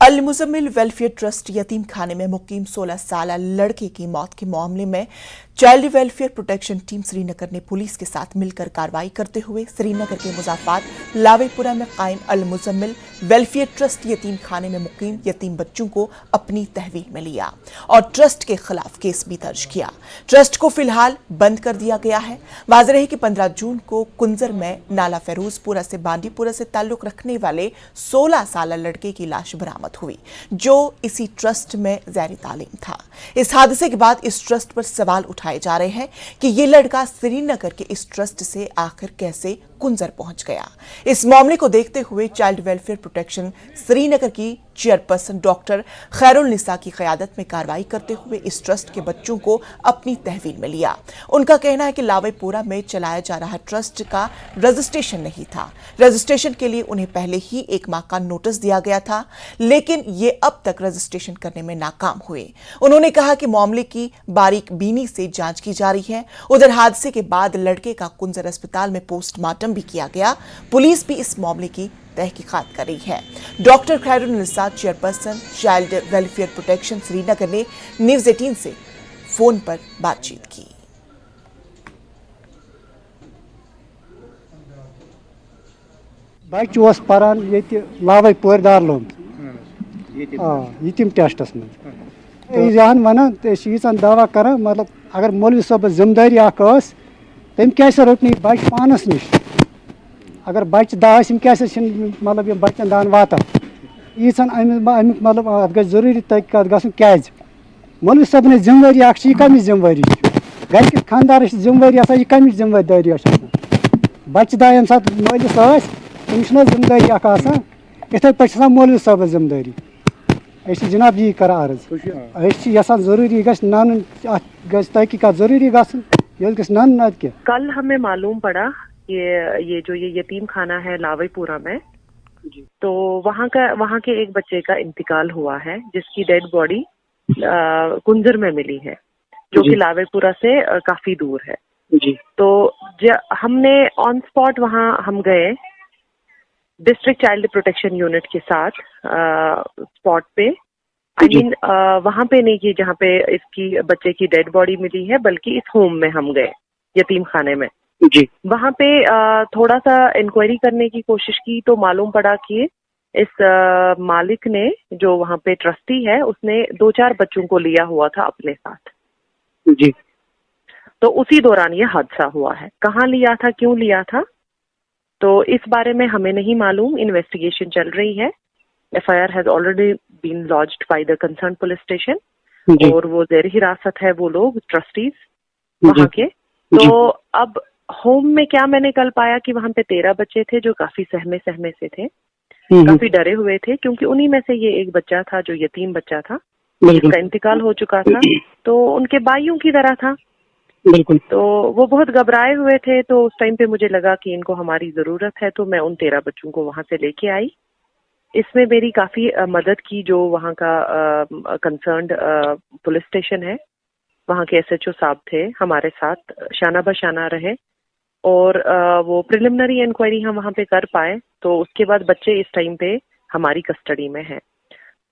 अल Muzammil welfare trust यतीम खाने में मुकीम 16 साल लड़के की मौत के मामले में child welfare protection team Srinagar ने पुलिस के साथ मिलकर कार्रवाई करते हुए श्रीनगर के मुजाफात लावेपुरा में कायम अल मुजम्मिल वेलफेयर ट्रस्ट यतीम खाने में मुकीम यतीम बच्चों को अपनी तहवील में लिया और ट्रस्ट के खिलाफ केस भी दर्ज किया। ट्रस्ट को फिलहाल बंद कर दिया गया है। वाज़ेह रहे कि 15 जून को कुंजर में नाला फेरोजपुरा से बांडीपुरा से ताल्लुक रखने वाले 16 साल लड़के की लाश बरामद हुई जो इसी ट्रस्ट में ज़ैरी तालीम था। इस हादसे के बाद इस ट्रस्ट पर सवाल उठाए जा रहे हैं कि ये लड़का श्रीनगर के इस ट्रस्ट से आखिर कैसे कुंजर पहुंच गया। इस मामले को देखते हुए चाइल्ड वेलफेयर प्रोटेक्शन श्रीनगर की चेयरपर्सन डॉक्टर खैरुल निसा की क़यादत में कार्रवाई करते हुए इस ट्रस्ट के बच्चों को अपनी तहवील में लिया। उनका कहना है कि लावेपुरा में चलाया जा रहा ट्रस्ट का रजिस्ट्रेशन नहीं था। रजिस्ट्रेशन के लिए उन्हें पहले ही 1 माह का नोटिस दिया गया था, लेकिन ये अब तक रजिस्ट्रेशन करने में नाकाम हुए। उन्होंने कहा कि मामले की बारीक बीनी से जांच की जा रही है। उधर हादसे के बाद लड़के का कुंजर अस्पताल में पोस्टमार्टम भी किया गया। पुलिस भी इस मामले की तहकीकात कर रही है। Doctor Khairul Nisa chairperson child welfare protection Srinagar ने न्यूज़ 18 से फोन पर बातचीत की। बच्चे पारान लावेपुर दारलोम यतीम टेस्टस में वन यीचन दावा कर मतलब अगर मौलवी साहब जिम्मेदारी तम क्या रोट बच्चे पानस नश अगर बच्चे दाम क्या मतलब बच्चन दान वातान यीचन अमिक मतलब अत ग जरूरी तहकीकात गन क्या मौलवी साहब ने जिम्मेदारी यह कम जिम्मेदारी घर किस खानदार जिम्मेदारी यह कम जिम्मेदारी बच्चे दा ये सात मलिस तमिस जिम्मेदारी इथे पे मौलवी साहब जिम्मेदारी जनाब यही कर अर्ज यसान जरूरी नान तहकीकात जरूरी गन ना क्या। कल हमें मालूम पड़ा ये जो यतीम खाना है लावेपुरा में, तो वहाँ के एक बच्चे का इंतकाल हुआ है जिसकी डेड बॉडी कुंजर में मिली है जो कि लावेपुरा से काफी दूर है। तो हमने ऑन स्पॉट वहाँ हम गए डिस्ट्रिक्ट चाइल्ड प्रोटेक्शन यूनिट के साथ स्पॉट पे। वहाँ पे नहीं कि जहाँ पे इसकी बच्चे की डेड बॉडी मिली है, बल्कि इस होम में हम गए यतीम खाने में। वहाँ पे थोड़ा सा इंक्वायरी करने की कोशिश की तो मालूम पड़ा कि इस मालिक ने जो वहाँ पे ट्रस्टी है उसने 2-4 बच्चों को लिया हुआ था अपने साथ। तो उसी दौरान ये हादसा हुआ है। कहाँ लिया था, क्यों लिया था, तो इस बारे में हमें नहीं मालूम। इन्वेस्टिगेशन चल रही है। FIR has already been lodged by the concern police station और वो ज़ेर हिरासत है वो लोग ट्रस्टीज वहाँ के। तो अब होम में क्या मैंने कल पाया कि वहाँ पे 13 बच्चे थे जो काफी सहमे से थे, काफी डरे हुए थे, क्योंकि उन्हीं में से ये एक बच्चा था जो यतीम बच्चा था जिसका इंतकाल हो चुका था, तो उनके भाइयों की तरह था। तो वो बहुत घबराए हुए थे। तो उस टाइम पे मुझे लगा कि इनको हमारी जरूरत है, तो मैं उन 13 बच्चों को वहां से लेके आई। इसमें मेरी काफी मदद की जो वहाँ का कंसर्न्ड पुलिस स्टेशन है, वहाँ के SHO साहब थे हमारे साथ, शाना बशाना रहे और वो प्रिलिमिनरी इंक्वायरी हम वहाँ पे कर पाए। तो उसके बाद बच्चे इस टाइम पे हमारी कस्टडी में हैं।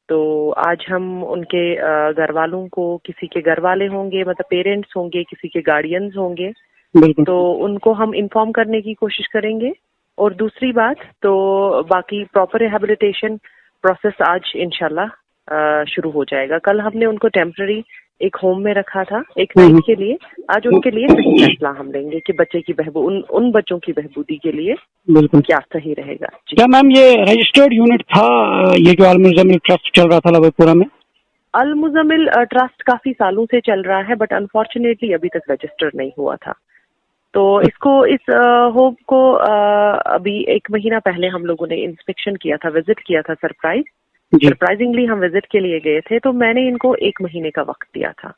तो आज हम उनके घर वालों को, किसी के घर वाले होंगे मतलब पेरेंट्स होंगे, किसी के गार्डियंस होंगे, तो उनको हम इन्फॉर्म करने की कोशिश करेंगे। और दूसरी बात तो बाकी प्रॉपर रिहेबिलिटेशन प्रोसेस आज इंशाल्लाह शुरू हो जाएगा। कल हमने उनको टेम्पररी एक होम में रखा था एक नाइट के लिए। आज उनके लिए सही फैसला हम लेंगे कि बच्चे की उन बच्चों की बहबूदी के लिए क्या सही रहेगा। क्या मैम ये रजिस्टर्ड यूनिट था ये जो अल मुजम्मिल ट्रस्ट चल रहा था लावेपुरा में? अल मुजम्मिल ट्रस्ट काफी सालों से चल रहा है, बट अनफॉर्चुनेटली अभी तक रजिस्टर्ड नहीं हुआ था। तो इस होम को अभी 1 महीना पहले हम लोगों ने इंस्पेक्शन किया था, विजिट किया था। सरप्राइजिंगली हम विजिट के लिए गए थे, तो मैंने इनको 1 महीने का वक्त दिया था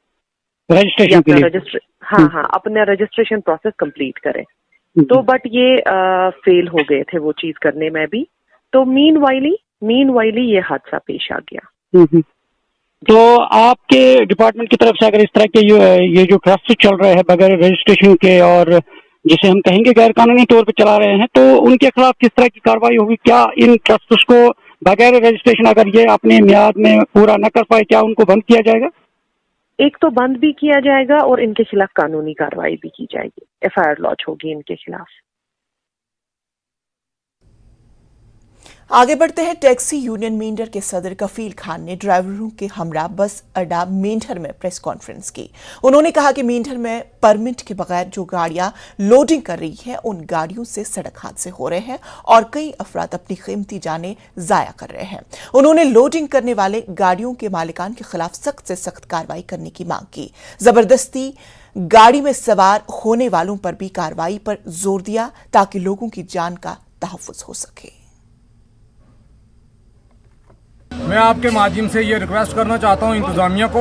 रजिस्ट्रेशन के लिए। हाँ, अपना रजिस्ट्रेशन प्रोसेस कंप्लीट करें। तो बट ये फेल हो गए थे वो चीज करने में भी। तो मीनवाइली ये हादसा पेश आ गया। तो आपके डिपार्टमेंट की तरफ से अगर इस तरह के ये जो ट्रस्ट चल रहे हैं बगैर रजिस्ट्रेशन के और जिसे हम कहेंगे गैर कानूनी तौर पर चला रहे हैं, तो उनके खिलाफ किस तरह की कार्रवाई होगी? क्या इन ट्रस्ट्स को बगैर रजिस्ट्रेशन अगर ये अपनी मियाद में पूरा न कर पाए, क्या उनको बंद किया जाएगा? एक तो बंद भी किया जाएगा और इनके खिलाफ कानूनी कार्रवाई भी की जाएगी, FIR लॉन्च होगी इनके खिलाफ। आगे बढ़ते हैं। टैक्सी यूनियन मेंढर के सदर कफील खान ने ड्राइवरों के हमरा बस अड्डा मेंढर में प्रेस कॉन्फ्रेंस की। उन्होंने कहा कि मेंढर में परमिट के बगैर जो गाड़ियां लोडिंग कर रही है, उन गाड़ियों से सड़क हादसे हो रहे हैं और कई अफराद अपनी कीमती जानें जाया कर रहे हैं। उन्होंने लोडिंग करने वाले गाड़ियों के मालिकान के खिलाफ सख्त से सख्त कार्रवाई करने की मांग की। जबरदस्ती गाड़ी में सवार होने वालों पर भी कार्रवाई पर जोर दिया ताकि लोगों की जान का तहफ्फुज हो सके। मैं आपके माध्यम से ये रिक्वेस्ट करना चाहता हूँ इंतजामिया को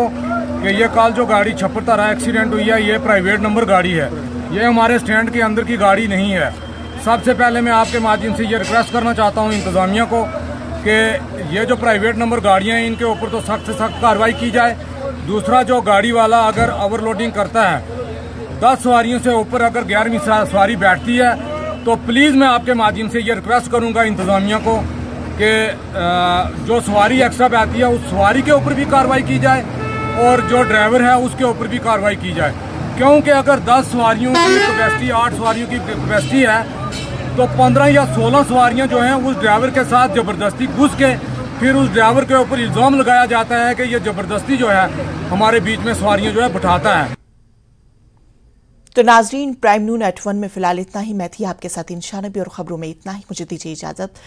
कि ये कल जो गाड़ी छपरतारा एक्सीडेंट हुई है, ये प्राइवेट नंबर गाड़ी है, ये हमारे स्टैंड के अंदर की गाड़ी नहीं है। सबसे पहले मैं आपके माध्यम से ये रिक्वेस्ट करना चाहता हूँ इंतजामिया को कि ये जो प्राइवेट नंबर गाड़ियाँ हैं, इनके ऊपर तो सख्त से सख्त कार्रवाई की जाए। दूसरा, जो गाड़ी वाला अगर ओवरलोडिंग करता है, 10 सवारियों से ऊपर अगर 11वीं सवारी बैठती है, तो प्लीज़ मैं आपके माध्यम से ये रिक्वेस्ट करूँगा इंतजामिया को कि जो सवारी एक्स्ट्रा बैठती है, उस सवारी के ऊपर भी कार्रवाई की जाए और जो ड्राइवर है उसके ऊपर भी कार्रवाई की जाए। क्योंकि अगर 10 सवारियों की कैपेसिटी, 8 सवारियों की कैपेसिटी है, तो 15 या 16 सवारियां जो हैं उस ड्राइवर के साथ ज़बरदस्ती घुस के फिर उस ड्राइवर के ऊपर इल्ज़ाम लगाया जाता है कि ये ज़बरदस्ती जो है हमारे बीच में सवारियां जो है बिठाता है। तो नाजरीन, प्राइम नून @1 में फिलहाल इतना ही। मैं थी आपके साथ इंशानबी और खबरों में इतना ही। मुझे दीजिए इजाजत।